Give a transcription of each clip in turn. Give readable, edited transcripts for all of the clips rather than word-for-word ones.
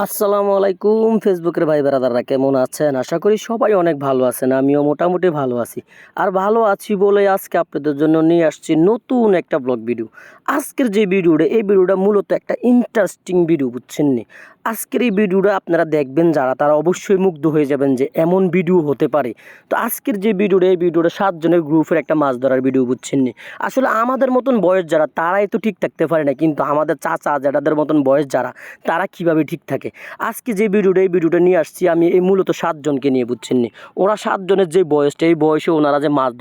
আসসালামু আলাইকুম ফেসবুকের ভাই ব্রাদাররা কেমন আছেন? আশা করি সবাই অনেক ভালো আছেন। আমিও মোটামুটি ভালো আছি। আর ভালো আছি বলে আজকে আপনাদের জন্য নিয়ে আসছি নতুন একটা ব্লগ ভিডিও। আজকের যে ভিডিওটা, এই ভিডিওটা মূলত একটা ইন্টারেস্টিং ভিডিও, বুঝছেন নি? আজকের এই ভিডিওটা আপনারা দেখবেন যারা, তারা অবশ্যই মুগ্ধ হয়ে যাবেন যে এমন ভিডিও হতে পারে। তো আজকের যে ভিডিওটা, এই ভিডিওটা 7 জনের গ্রুপের একটা মাছ ধরার ভিডিও, বুঝছেন নি? আসলে আমাদের মতন বয়স যারা, তারাই তো ঠিক থাকতে পারে না, কিন্তু আমাদের চাচা জ্যাঠাদের মতন বয়স যারা, তারা কিভাবে ঠিক থাকে। আজকে যে ভিডিওটা, এই ভিডিওটা নিয়ে আসছি আমি এই মূলত 7 জনকে নিয়ে, বুঝছেন নি? ওরা 7 জনের যে বয়সটা, এই বয়সে ওনারা যে মাছ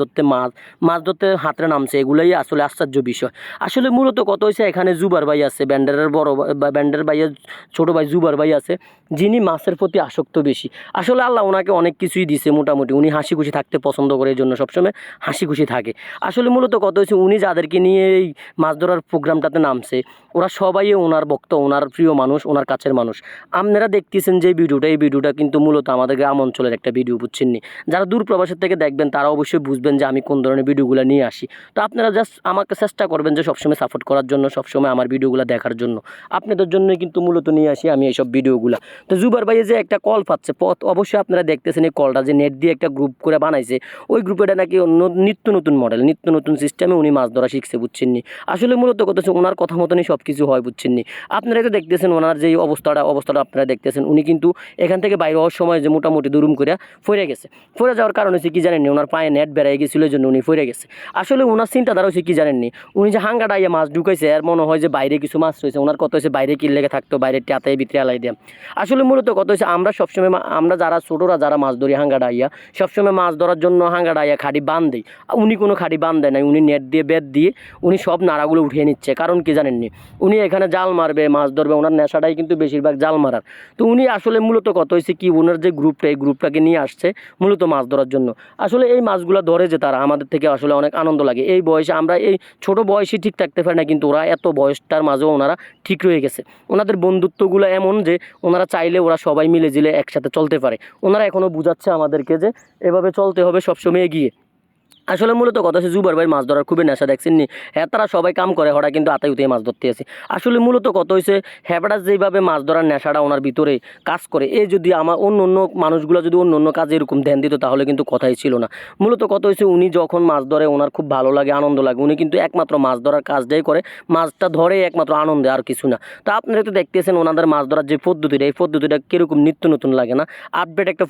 ধরতে হাতরে নামছে, এগুলোই আসলে আশ্চর্য বিষয়। আসলে মূলত কত হয়েছে, এখানে জুবার ভাই আছে, ব্যান্ডারের বড় ব্যান্ডার ভাইয়ের ছোটো ভাই জুবার ভাই আছে, যিনি মাছের প্রতি আসক্ত বেশি। আসলে আল্লাহ ওনাকে অনেক কিছুই দিছে, মোটামুটি উনি হাসি খুশি থাকতে পছন্দ করে, এই জন্য সবসময় হাসি খুশি থাকে। আসলে মূলত কত হয়েছে, উনি যাদেরকে নিয়ে এই মাছ ধরার প্রোগ্রামটাতে নামছে, ওরা সবাই ওনার ভক্ত, ওনার প্রিয় মানুষ, ওনার কাছের মানুষ। আপনারা দেখতেছেন যে ভিডিওটা, এই ভিডিওটা কিন্তু মূলত আমাদের গ্রাম অঞ্চলের একটা ভিডিও, বুঝছেন নি? যারা দূর প্রবাসের থেকে দেখবেন তারা অবশ্যই বুঝবেন যে আমি কোন ধরনের ভিডিওগুলো নিয়ে আসি। তো আপনারা জাস্ট আমাকে চেষ্টা করবেন যে সবসময় সাপোর্ট করার জন্য, সবসময় আমার ভিডিওগুলো দেখার জন্য। আপনাদের জন্যই কিন্তু মূলত নিয়ে আসি আমি এইসব ভিডিওগুলো। তো জুবার ভাইয়ে যে একটা কল পাচ্ছে অবশ্যই আপনারা দেখতেছেন, এই কলটা যে নেট দিয়ে একটা গ্রুপ করে বানাইছে, ওই গ্রুপেটা নাকি নিত্য নতুন মডেল, নিত্য নতুন সিস্টেমে উনি মাছ ধরা শিখছে, বুঝছেন নি? আসলে মূলত কথা হচ্ছে ওনার কথা মতনই সব কিছু হয়, বুঝছেন নি? আপনারা তো দেখতেছেন ওনার যে অবস্থাটা আপনারা দেখতেছেন, উনি কিন্তু এখান থেকে বাইরে হওয়ার সময় যে মোটামুটি দুরুম করে ফিরে গেছে। ফিরে যাওয়ার কারণ হচ্ছে কি জানেননি? ওনার পায়ে নেট বেড়াই গেছিল, এই জন্য উনি ফিরে গেছে। আসলে ওনার চিন্তাধারা হচ্ছে কি জানেননি? উনি যে হাঙ্গা ডাইয়া মাছ ঢুকাইছে, আর মনে হয় যে বাইরে কিছু মাছ রয়েছে। ওনার কত হয়েছে বাইরে কি লেগে থাকতো, বাইরের টাতায় ভিতরে আলাই দিয়ে। আসলে মূলত কত হয়েছে, আমরা সবসময় আমরা যারা ছোটরা যারা মাছ ধরি হাঙ্গা ডাইয়া, সবসময় মাছ ধরার জন্য হাঙ্গা ডাইয়া খাড়ি বান দেয়। উনি কোনো খাড়ি বান দেয় নাই, উনি নেট দিয়ে বেত দিয়ে উনি সব নাড়াগুলো উঠিয়ে নিচ্ছে। কারণ কি জানেননি? উনি এখানে জাল মারবে, মাছ ধরবে, ওনার নেশাটাই কিন্তু বেশিরভাগ জাল মারার। তো উনি আসলে মূলত কত হয়েছে কি, ওনার যে গ্রুপটা, এই গ্রুপটাকে নিয়ে আসছে মূলত মাছ ধরার জন্য। আসলে এই মাছগুলো ধরে যে তারা, আমাদের থেকে আসলে অনেক আনন্দ লাগে। এই বয়সে আমরা এই ছোট বয়সে ঠিক থাকতে পারি না, কিন্তু ওরা এত বয়সটার মাঝেও ওনারা ঠিক রয়ে গেছে। ওনাদের বন্ধুত্বগুলো এমন যে ওনারা চাইলে ওরা সবাই মিলে জিলে একসাথে চলতে পারে। ওনারা এখনও বুঝাচ্ছে আমাদেরকে যে এভাবে চলতে হবে সবসময় এগিয়ে। আসলে মূলত কথা হচ্ছে জুবার ভাই মাছ ধরার খুবই নেশা, দেখছেন নি? হ্যাঁ, তারা সবাই কাম করে, হঠাৎ কিন্তু আতাই উতাই মাছ ধরতে আসে। আসলে মূলত কত হয়েছে, হ্যাঁ যেইভাবে মাছ ধরার নেশাটা ওনার ভিতরে কাজ করে, এই যদি আমার অন্য অন্য মানুষগুলো যদি অন্য অন্য কাজে এরকম ধ্যান দিত, তাহলে কিন্তু কথাই ছিল না। মূলত কত হয়েছে, উনি যখন মাছ ধরে ওনার খুব ভালো লাগে, আনন্দ লাগে। উনি কিন্তু একমাত্র মাছ ধরার কাজটাই করে, মাছটা ধরে একমাত্র আনন্দে, আর কিছু না। তো আপনারা তো দেখতেছেন ওনাদের মাছ ধরার যে পদ্ধতিটা, এই পদ্ধতিটা কীরকম নিত্য নতুন লাগে না? আপডেট একটা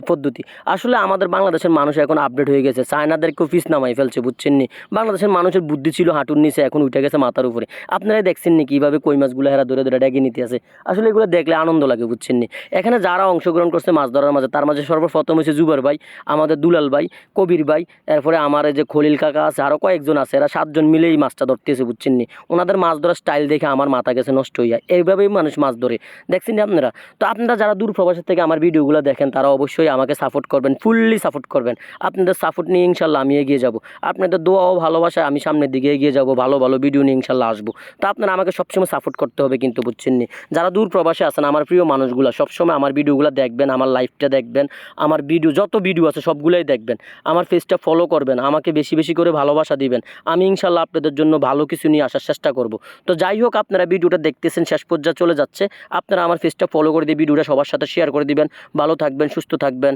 পদ্ধতি। আসলে আমাদের বাংলাদেশের মানুষ এখন আপডেট হয়ে গেছে, চায়নাদেরকেও পিস নামাই ফেলছে, বুঝছেন নি? বাংলাদেশের মানুষের বুদ্ধি ছিল হাঁটুর নিচে, এখন উঠে গেছে মাথার উপরে। আপনারাই দেখছেন নি কীভাবে কই মাছগুলো হেরা ধরে ধরে ডেকে নিতে আসে। আসলে এগুলো দেখলে আনন্দ লাগে, বুঝছেন নি? এখানে যারা অংশগ্রহণ করছে মাছ ধরার মাঝে, তার মাঝে সর্বপ্রথম হচ্ছে জুবার ভাই, আমাদের দুলাল ভাই, কবির ভাই, এরপরে আমার এই যে খলিল কাকা আছে, আরও কয়েকজন আছে। এরা 7 জন মিলেই মাছটা ধরতেছে, বুঝছেন নি? ওনাদের মাছ ধরার স্টাইল দেখে আমার মাথা গেছে নষ্ট হইয়া। এইভাবেই মানুষ মাছ ধরে, দেখছেন নি আপনারা? তো আপনারা যারা দূর প্রবাসের থেকে আমার ভিডিওগুলো দেখেন, তারা অবশ্যই আমাকে সাপোর্ট করবেন, ফুললি সাপোর্ট করবেন। আপনাদের সাপোর্ট নিয়ে ইনশাল্লাহ আমি এগিয়ে যাব। আপনাদের দোয়া ও ভালোবাসায় আমি সামনের দিকে এগিয়ে যাব, ভালো ভালো ভিডিও নিয়ে ইনশাল্লাহ আসবো। তো আপনারা আমাকে সবসময় সাপোর্ট করতে হবে কিন্তু, বুঝছেন নি? যারা দূর প্রবাসে আছেন, আমার প্রিয় মানুষগুলো, সবসময় আমার ভিডিওগুলো দেখবেন, আমার লাইভটা দেখবেন, আমার ভিডিও যত ভিডিও আছে সবগুলোই দেখবেন, আমার পেজটা ফলো করবেন, আমাকে বেশি বেশি করে ভালোবাসা দিবেন। আমি ইনশাল্লাহ আপনাদের জন্য ভালো কিছু নিয়ে আসার চেষ্টা করব। তো যাই হোক, আপনারা ভিডিওটা দেখতেছেন, শেষ পর্যায়ে চলে যাচ্ছে। আপনারা আমার পেজটা ফলো করে দিয়ে ভিডিওটা সবার সাথে শেয়ার করে দিবেন। ভালো থাকবেন, সুস্থ থাকবেন।